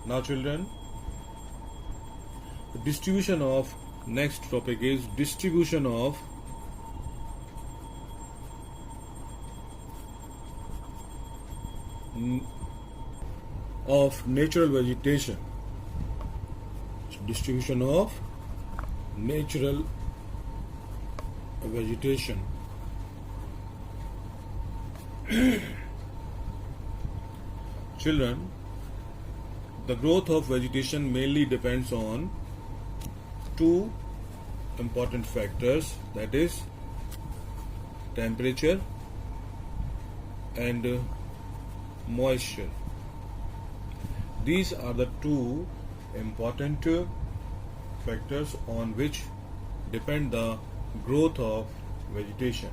Now children, the distribution of next topic is distribution of natural vegetation. Distribution of natural vegetation. Children, the growth of vegetation mainly depends on two important factors, that is temperature and moisture. These are the two important factors on which depend the growth of vegetation.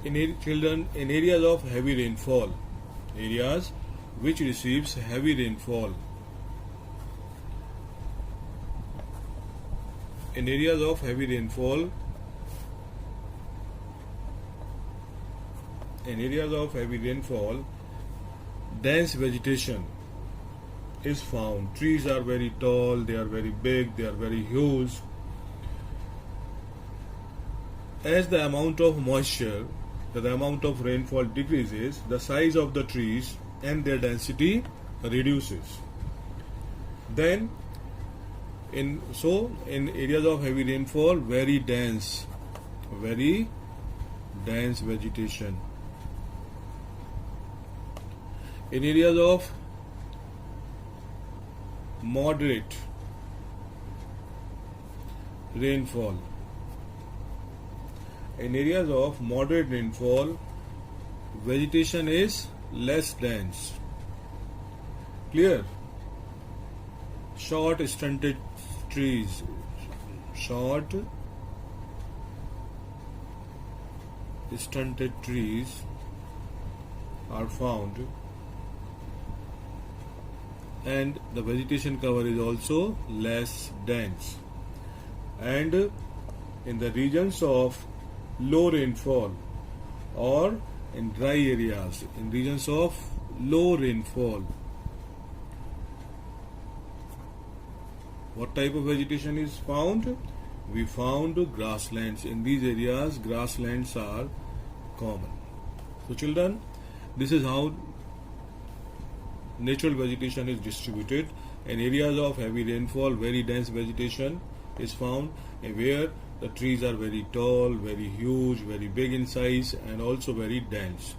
Children, in areas of heavy rainfall, areas which receives heavy rainfall, in areas of heavy rainfall, dense vegetation is found. Trees are very tall, they are very big, they are very huge. As the amount of moisture, the amount of rainfall decreases, the size of the trees and their density reduces. Then in areas of heavy rainfall, very dense vegetation. In areas of moderate rainfall, vegetation is less dense. Clear? Short stunted trees are found, and the vegetation cover is also less dense. And in the regions of low rainfall or in dry areas, in regions of low rainfall, what type of vegetation is found? We found grasslands. In these areas, grasslands are common. So children, this is how natural vegetation is distributed. In areas of heavy rainfall, very dense vegetation is found, where the trees are very tall, very huge, very big in size, and also very dense.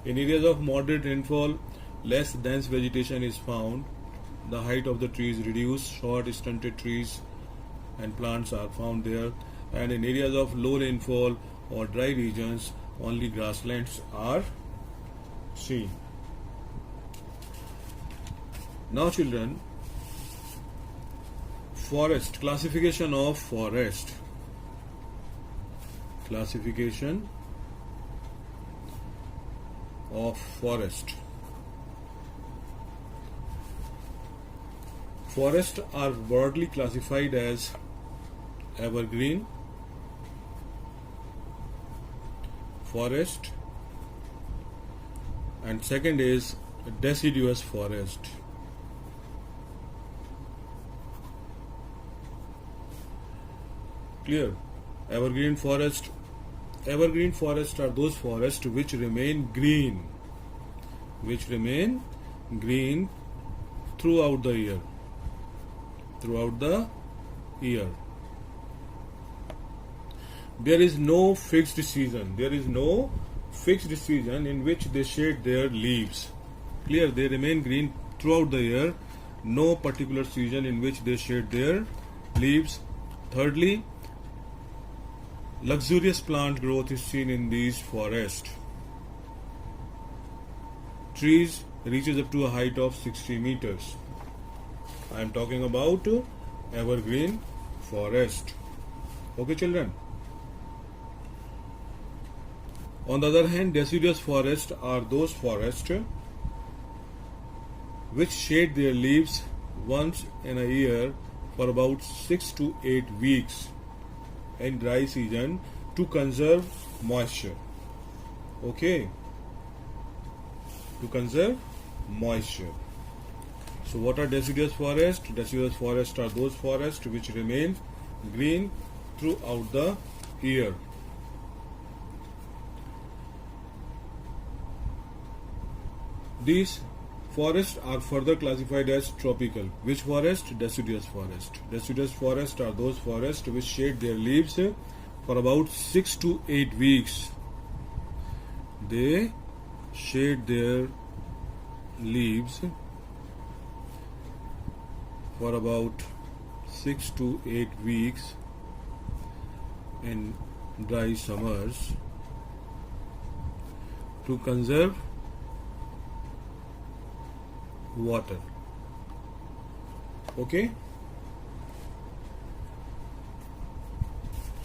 In areas of moderate rainfall, less dense vegetation is found. The height of the trees reduced, short stunted trees and plants are found there. And in areas of low rainfall or dry regions, only grasslands are seen. Now children, forest, classification of forest. Forests are broadly classified as evergreen forest, and second is deciduous forest. Clear? Evergreen forests are those forests which remain green throughout the year. There is no fixed season in which they shed their leaves. Clear? They remain green throughout the year, no particular season in which they shed their leaves. Thirdly, luxurious plant growth is seen in these forests. Trees reaches up to a height of 60 meters. I am talking about evergreen forest. Okay children? On the other hand, deciduous forests are those forests which shed their leaves once in a year for about 6 to 8 weeks in dry season to conserve moisture. Okay, to conserve moisture. So what are deciduous forests? Deciduous forests are those forests which remain green throughout the year. These forests are further classified as tropical. Which forest? Deciduous forest. Deciduous forests are those forests which shade their leaves for about 6 to 8 weeks. They shade their leaves for about 6 to 8 weeks in dry summers to conserve water. Okay,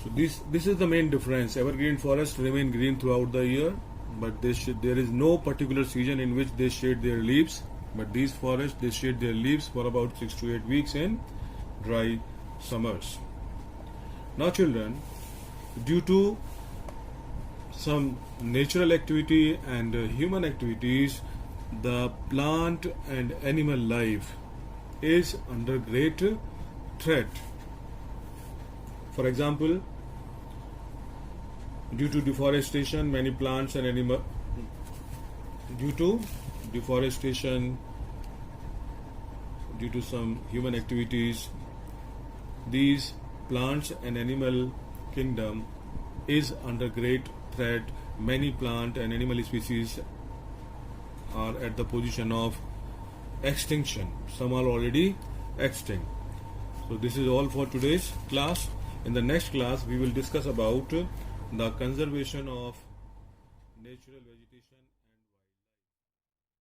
so this is the main difference. Evergreen forests remain green throughout the year, but there is no particular season in which they shade their leaves. But these forests, they shade their leaves for about 6 to 8 weeks in dry summers. Now children, due to some natural activity and human activities, the plant and animal life is under great threat. For example, due to deforestation, many plants and animal due to some human activities, these plants and animal kingdom is under great threat. Many plant and animal species are at the position of extinction. Some are already extinct. So this is all for today's class. In the next class we will discuss about the conservation of natural vegetation.